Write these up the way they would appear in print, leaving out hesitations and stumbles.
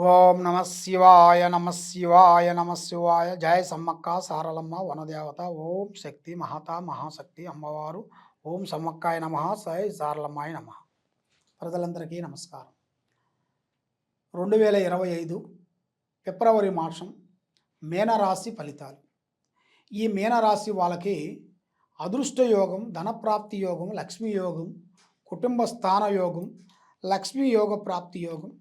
ఓం నమ శివాయ నమ శివాయ నమ శివాయ జయ సమ్మక్క సారలమ్మ వనదేవత ఓం శక్తి మహత మహాశక్తి అమ్మవారు ఓం సమ్మక్కాయ నమ సై సారలమ్మాయ నమ. ప్రజలందరికీ నమస్కారం. 2025 ఫిబ్రవరి మాసం మీనరాశి ఫలితాలు. ఈ మీనరాశి వాళ్ళకి అదృష్ట యోగం, ధనప్రాప్తి యోగం, లక్ష్మీ యోగం, కుటుంబ స్థాన యోగం, లక్ష్మీ యోగ ప్రాప్తి యోగం.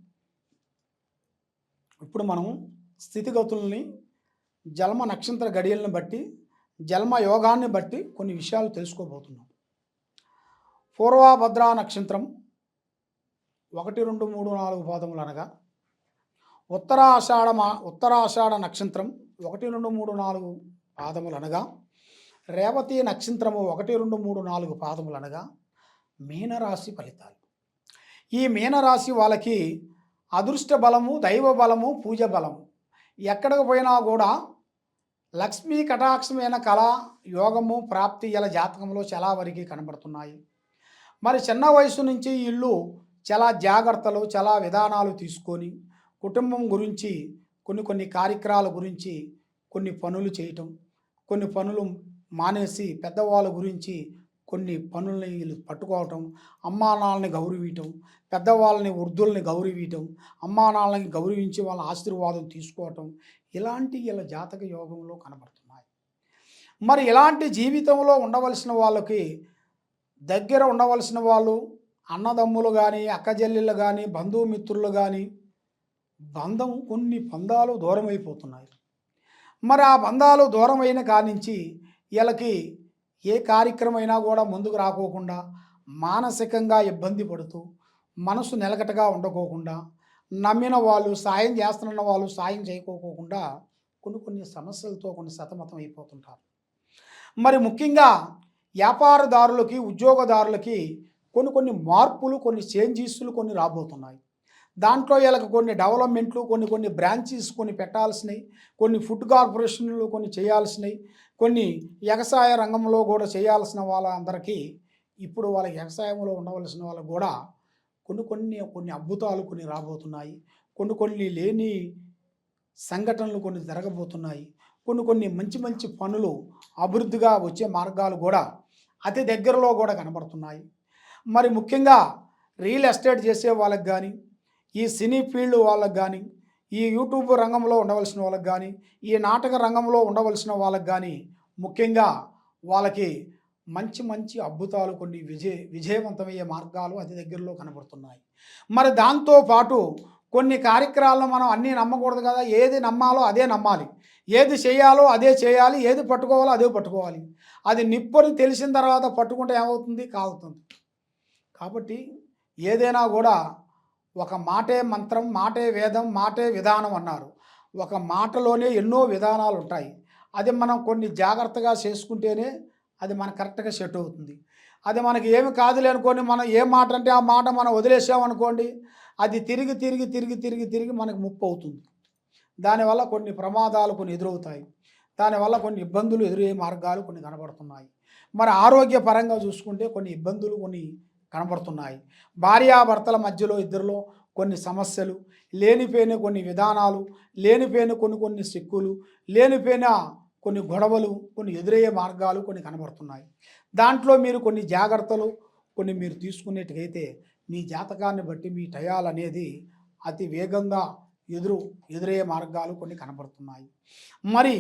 ఇప్పుడు మనం స్థితిగతుల్ని జన్మ నక్షత్ర గడియలను బట్టి, జన్మ యోగాన్ని బట్టి కొన్ని విషయాలు తెలుసుకోబోతున్నాం. పూర్వభద్రా నక్షత్రం 1, 2, 3, 4 పాదములు అనగా ఉత్తరాషాఢ నక్షత్రం 1, 2, 3, 4 పాదములు అనగా రేవతి నక్షత్రము 1, 2, 3, 4 పాదములు అనగా మీనరాశి ఫలితాలు. ఈ మీనరాశి వాళ్ళకి అదృష్ట బలము, దైవ బలము, పూజ బలము ఎక్కడికి పోయినా కూడా లక్ష్మీ కటాక్షమైన కళ, యోగము, ప్రాప్తి ఇలా జాతకంలో చాలా వరకు కనబడుతున్నాయి. మరి చిన్న వయసు నుంచి ఇల్లు చాలా జాగ్రత్తలు, చాలా విధానాలు తీసుకొని కుటుంబం గురించి కొన్ని కార్యక్రమాల గురించి కొన్ని పనులు చేయటం, కొన్ని పనులు మానేసి పెద్దవాళ్ళ గురించి కొన్ని పనుల్ని వీళ్ళు పట్టుకోవటం, అమ్మా నాన్నని గౌరవించటం, పెద్దవాళ్ళని వృద్ధుల్ని గౌరవించటం, అమ్మా నాన్నని గౌరవించి వాళ్ళ ఆశీర్వాదం తీసుకోవటం, ఇలాంటి ఇలా జాతక యోగంలో కనబడుతున్నాయి. మరి ఇలాంటి జీవితంలో ఉండవలసిన వాళ్ళకి దగ్గర ఉండవలసిన వాళ్ళు అన్నదమ్ములు కానీ, అక్కజెల్లెళ్ళు కానీ, బంధుమిత్రులు కానీ కొన్ని బంధాలు దూరం అయిపోతున్నాయి. మరి ఆ బంధాలు దూరం అయిన కానించి వీళ్ళకి ఏ కార్యక్రమైనా కూడా ముందుకు రాకోకుండా మానసికంగా ఇబ్బంది పడుతూ మనసు నిలకటగా ఉండకోకుండా నమ్మిన వాళ్ళు సాయం చేస్తున్న వాళ్ళు సాయం చేయకోకుండా కొన్ని సమస్యలతో సతమతం అయిపోతుంటారు. మరి ముఖ్యంగా వ్యాపారదారులకి, ఉద్యోగదారులకి కొన్ని మార్పులు, కొన్ని చేంజెస్లు రాబోతున్నాయి. దాంట్లో వీళ్ళకి కొన్ని డెవలప్మెంట్లు, కొన్ని బ్రాంచెస్ పెట్టాల్సినవి, కొన్ని ఫుడ్ కార్పొరేషన్లు చేయాల్సినవి, కొన్ని వ్యవసాయ రంగంలో కూడా చేయాల్సిన వాళ్ళందరికీ ఇప్పుడు వాళ్ళకి వ్యవసాయంలో ఉండవలసిన వాళ్ళకు కూడా కొన్ని అద్భుతాలు రాబోతున్నాయి. కొన్ని లేని సంఘటనలు జరగబోతున్నాయి. కొన్ని మంచి పనులు అభివృద్ధిగా వచ్చే మార్గాలు కూడా అతి దగ్గరలో కూడా కనబడుతున్నాయి. మరి ముఖ్యంగా రియల్ ఎస్టేట్ చేసే వాళ్ళకి కానీ, ఈ సినీ ఫీల్డ్ వాళ్ళకి కానీ, ఈ యూట్యూబ్ రంగంలో ఉండవలసిన వాళ్ళకి కానీ, ఈ నాటక రంగంలో ఉండవలసిన వాళ్ళకి కానీ ముఖ్యంగా వాళ్ళకి మంచి అద్భుతాలు విజయవంతమయ్యే మార్గాలు అతి దగ్గరలో కనబడుతున్నాయి. మరి దాంతోపాటు కొన్ని కార్యక్రమాలను మనం అన్నీ నమ్మకూడదు కదా. ఏది నమ్మాలో అదే నమ్మాలి, ఏది చేయాలో అదే చేయాలి, ఏది పట్టుకోవాలో అదే పట్టుకోవాలి. అది నిప్పుని తెలిసిన తర్వాత పట్టుకుంటే ఏమవుతుంది? కాలుతుంది. కాబట్టి ఏదైనా కూడా ఒక మాటే మంత్రం, మాటే వేదం, మాటే విధానం అన్నారు. ఒక మాటలోనే ఎన్నో విధానాలు ఉంటాయి. అది మనం కొన్ని జాగ్రత్తగా చేసుకుంటేనే అది మనకు కరెక్ట్గా సెట్ అవుతుంది. అది మనకి ఏమి కాదులే అనుకోండి, మనం ఏ మాట అంటే ఆ మాట మనం వదిలేసామనుకోండి, అది తిరిగి మనకు ముప్పు అవుతుంది. దానివల్ల కొన్ని ప్రమాదాలు ఎదురవుతాయి. దానివల్ల కొన్ని ఇబ్బందులు ఎదురయ్యే మార్గాలు కనబడుతున్నాయి. మరి ఆరోగ్యపరంగా చూసుకుంటే కొన్ని ఇబ్బందులు కనబడుతున్నాయి. భార్యాభర్తల మధ్యలో ఇద్దరిలో కొన్ని సమస్యలు, లేనిపోయిన కొన్ని విధానాలు, లేనిపోయిన కొన్ని సిక్కులు, లేనిపోయిన కొన్ని గొడవలు, ఎదురయ్యే మార్గాలు కనబడుతున్నాయి. దాంట్లో మీరు కొన్ని జాగ్రత్తలు మీరు తీసుకునేట్టుగైతే మీ జాతకాన్ని బట్టి మీ టయాలు అనేది అతి వేగంగా ఎదురయ్యే మార్గాలు కనబడుతున్నాయి. మరి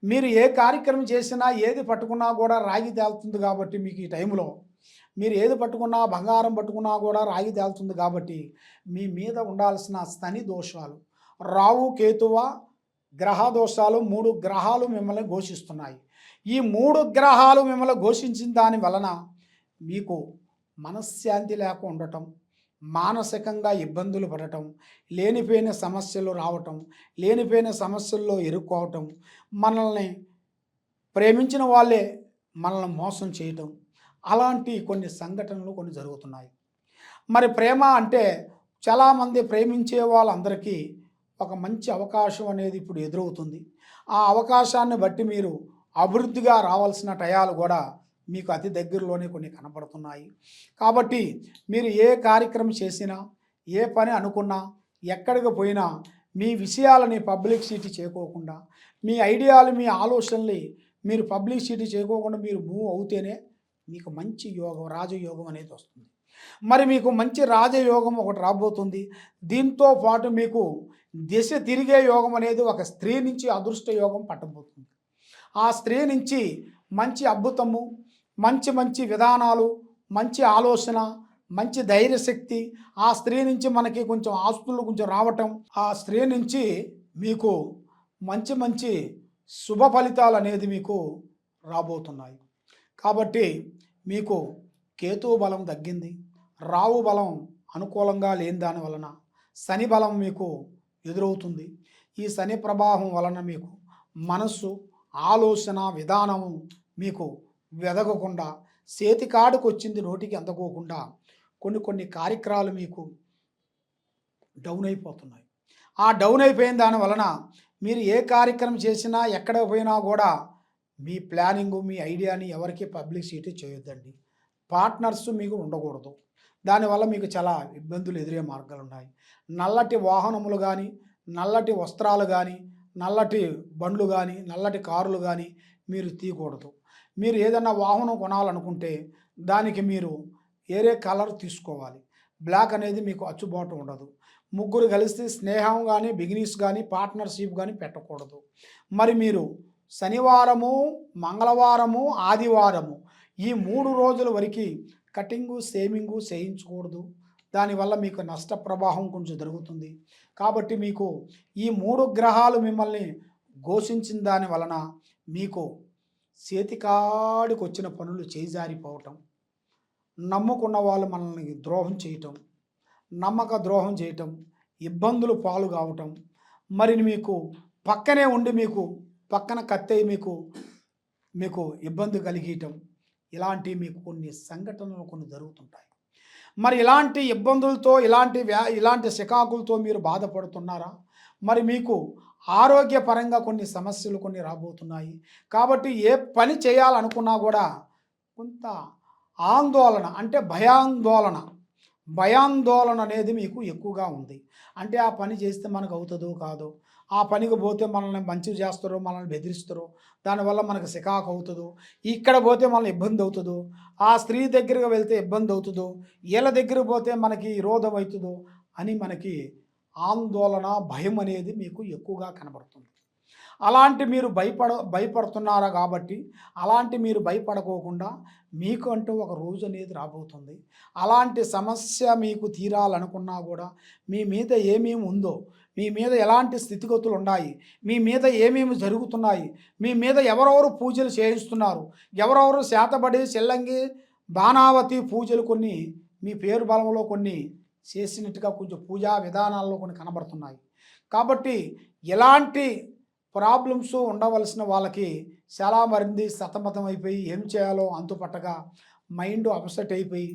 మీరు ఏ కార్యక్రమం చేసినా, ఏది పట్టుకున్నా కూడా రాగి తేలుతుంది. కాబట్టి మీకు ఈ టైంలో మీరు ఏది పట్టుకున్నా, బంగారం పట్టుకున్నా కూడా రాగి తేలుతుంది. కాబట్టి మీ మీద ఉండాల్సిన శని దోషాలు, రావు కేతువ గ్రహ దోషాలు 3 గ్రహాలు మిమ్మల్ని ఘోషిస్తున్నాయి. ఈ 3 గ్రహాలు మిమ్మల్ని ఘోషించిన దాని వలన మీకు మనశ్శాంతి లేక ఉండటం, మానసికంగా ఇబ్బందులు పడటం, లేనిపోయిన సమస్యలు రావటం, లేనిపోయిన సమస్యల్లో ఇరుక్కోవటం, మనల్ని ప్రేమించిన వాళ్ళే మనల్ని మోసం చేయటం, అలాంటి కొన్ని సంఘటనలు జరుగుతున్నాయి. మరి ప్రేమ అంటే చాలామంది ప్రేమించే వాళ్ళందరికీ ఒక మంచి అవకాశం అనేది ఇప్పుడు ఎదురవుతుంది. ఆ అవకాశాన్ని బట్టి మీరు అభివృద్ధిగా రావాల్సిన టయాలు కూడా మీకు అతి దగ్గరలోనే కనపడుతున్నాయి. కాబట్టి మీరు ఏ కార్యక్రమం చేసినా, ఏ పని అనుకున్నా, ఎక్కడికి పోయినా మీ విషయాలని పబ్లిసిటీ చేయకోకుండా, మీ ఐడియాలు, మీ ఆలోచనల్ని మీరు పబ్లిసిటీ చేయకోకుండా మీరు మూవ్ అవుతేనే మీకు మంచి యోగం, రాజయోగం అనేది వస్తుంది. మరి మీకు మంచి రాజయోగం ఒకటి రాబోతుంది. దీంతో పాటు మీకు దిశ తిరిగే యోగం అనేది ఒక స్త్రీ నుంచి అదృష్ట యోగం పట్టబోతుంది. ఆ స్త్రీ నుంచి మంచి అద్భుతము, మంచి మంచి విధానాలు, మంచి ఆలోచన, మంచి ధైర్యశక్తి, ఆ స్త్రీ నుంచి మనకి కొంచెం ఆస్తులు కొంచెం రావటం, ఆ స్త్రీ నుంచి మీకు మంచి మంచి శుభ ఫలితాలు అనేది మీకు రాబోతున్నాయి. కాబట్టి మీకు కేతు బలం తగ్గింది, రావు బలం అనుకూలంగా లేని దాని వలన శని బలం మీకు ఎదురవుతుంది. ఈ శని ప్రభావం వలన మీకు మనస్సు, ఆలోచన విధానము మీకు వెదగకుండా, చేతికాడుకు వచ్చింది నోటికి అందుకోకుండా కొన్ని కార్యక్రమాలు మీకు డౌన్ అయిపోతున్నాయి. ఆ డౌన్ అయిపోయిన దాని వలన మీరు ఏ కార్యక్రమం చేసినా ఎక్కడ పోయినా కూడా మీ ప్లానింగు, మీ ఐడియాని ఎవరికి పబ్లిసిటీ చేయొద్దండి. పార్ట్నర్స్ మీకు ఉండకూడదు. దానివల్ల మీకు చాలా ఇబ్బందులు ఎదురే మార్గాలు ఉన్నాయి. నల్లటి వాహనములు కానీ, నల్లటి వస్త్రాలు కానీ, నల్లటి బండ్లు కానీ, నల్లటి కారులు కానీ మీరు తీయకూడదు. మీరు ఏదన్నా వాహనం కొనాలనుకుంటే దానికి మీరు వేరే కలర్ తీసుకోవాలి. బ్లాక్ అనేది మీకు అచ్చుబాటు ఉండదు. ముగ్గురు కలిసి స్నేహం కానీ, బిగినీస్ కానీ, పార్ట్నర్షిప్ కానీ పెట్టకూడదు. మరి మీరు శనివారము, మంగళవారము, ఆదివారము ఈ 3 రోజుల వరకు కటింగు, సేమింగు చేయించకూడదు. దానివల్ల మీకు నష్ట ప్రభావం కొంచెం జరుగుతుంది. కాబట్టి మీకు ఈ 3 గ్రహాలు మిమ్మల్ని ఘోషించిన దాని వలన మీకు చేతికాడికి వచ్చిన పనులు చేజారిపోవటం, నమ్ముకున్న వాళ్ళు మనల్ని ద్రోహం చేయటం, నమ్మక ద్రోహం చేయటం, ఇబ్బందులు పాలు కావటం, మరి మీకు పక్కనే ఉండి మీకు పక్కన కత్తెయి మీకు ఇబ్బంది కలిగటం, ఇలాంటి మీకు కొన్ని సంఘటనలు కొన్ని జరుగుతుంటాయి. మరి ఇలాంటి ఇబ్బందులతో, ఇలాంటి చికాకులతో మీరు బాధపడుతున్నారా? మరి మీకు ఆరోగ్యపరంగా కొన్ని సమస్యలు కొన్ని రాబోతున్నాయి. కాబట్టి ఏ పని చేయాలనుకున్నా కూడా కొంత ఆందోళన, అంటే భయాందోళన అనేది మీకు ఎక్కువగా ఉంది. అంటే ఆ పని చేస్తే మనకు అవుతుందో కాదో, ఆ పనికి పోతే మనల్ని మంచి చేస్తారో, మనల్ని బెదిరిస్తారో, దానివల్ల మనకు చికాకు అవుతుందో, ఇక్కడ పోతే మనల్ని ఇబ్బంది అవుతుందో, ఆ స్త్రీ దగ్గరకు వెళ్తే ఇబ్బంది అవుతుందో, వీళ్ళ దగ్గరకు పోతే మనకి విరోధం అవుతుందో అని మనకి ఆందోళన, భయం అనేది మీకు ఎక్కువగా కనబడుతుంది. అలాంటి మీరు భయపడుతున్నారా? కాబట్టి అలాంటి మీరు భయపడకోకుండా మీకు అంటూ ఒక రోజు అనేది రాబోతుంది. అలాంటి సమస్య మీకు తీరాలనుకున్నా కూడా మీ మీద ఏమేమి ఉందో, మీ మీద ఎలాంటి స్థితిగతులు ఉన్నాయి, మీ మీద ఏమేమి జరుగుతున్నాయి, మీ మీద ఎవరెవరు పూజలు చేయిస్తున్నారు, ఎవరెవరు శాతబడి, చెల్లంగి, బాణావతి పూజలు కొన్ని మీ పేరు బలంలో కొన్ని చేసినట్టుగా కొంచెం పూజా విధానాల్లో కొన్ని కనబడుతున్నాయి. కాబట్టి ఎలాంటి ప్రాబ్లమ్స్ ఉండవలసిన వాళ్ళకి చాలా మంది సతమతం అయిపోయి ఏం చేయాలో అంతుపట్టగా మైండ్ అప్సెట్ అయిపోయి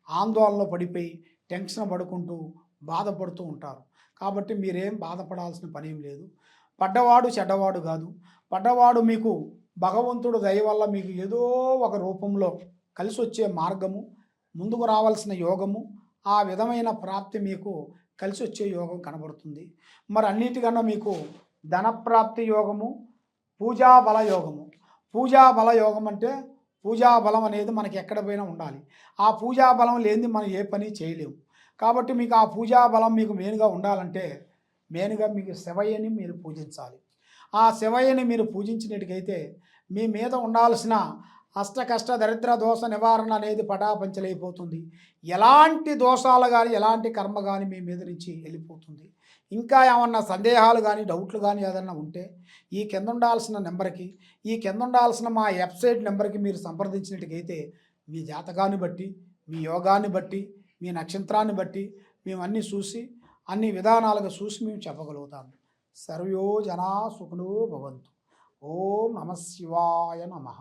ఆందోళనలో పడిపోయి టెన్షన్ పడుకుంటూ బాధపడుతూ ఉంటారు. కాబట్టి మీరేం బాధపడాల్సిన పని ఏం లేదు. పడ్డవాడు చెడ్డవాడు కాదు. పడ్డవాడు మీకు భగవంతుడు దయ వల్ల మీకు ఏదో ఒక రూపంలో కలిసి వచ్చే మార్గము, ముందుకు రావాల్సిన యోగము, ఆ విధమైన ప్రాప్తి మీకు కలిసి వచ్చే యోగం కనబడుతుంది. మరి అన్నిటికన్నా మీకు ధనప్రాప్తి యోగము, పూజా బల యోగము. పూజా బల యోగం అంటే పూజా బలం అనేది మనకి ఎక్కడ పోయినా ఉండాలి. ఆ పూజా బలం లేనిది మనం ఏ పని చేయలేము. కాబట్టి మీకు ఆ పూజా బలం మీకు మెయిన్గా ఉండాలంటే మెయిన్గా మీకు శివయ్యని మీరు పూజించాలి. ఆ శివయ్యని మీరు పూజించినట్టుకైతే మీ మీద ఉండాల్సిన అష్టకష్ట దరిద్ర దోష నివారణ అనేది పటాపంచలైపోతుంది. ఎలాంటి దోషాలు కానీ, ఎలాంటి కర్మ కానీ మీ మీద నుంచి వెళ్ళిపోతుంది. ఇంకా ఏమన్నా సందేహాలు కానీ, డౌట్లు కానీ ఏదన్నా ఉంటే ఈ కింద ఉండాల్సిన నెంబర్కి, ఈ కింద ఉండాల్సిన మా వెబ్సైట్ నెంబర్కి మీరు సంప్రదించినట్టుకైతే మీ జాతకాన్ని బట్టి, మీ యోగాన్ని బట్టి, మీ నక్షత్రాన్ని బట్టి మేము అన్నీ చూసి, అన్ని విధానాలుగా చూసి మేము చెప్పగలుగుతాము. సర్వో జనా సుఖినో భవంతు. ఓం నమః శివాయ నమః.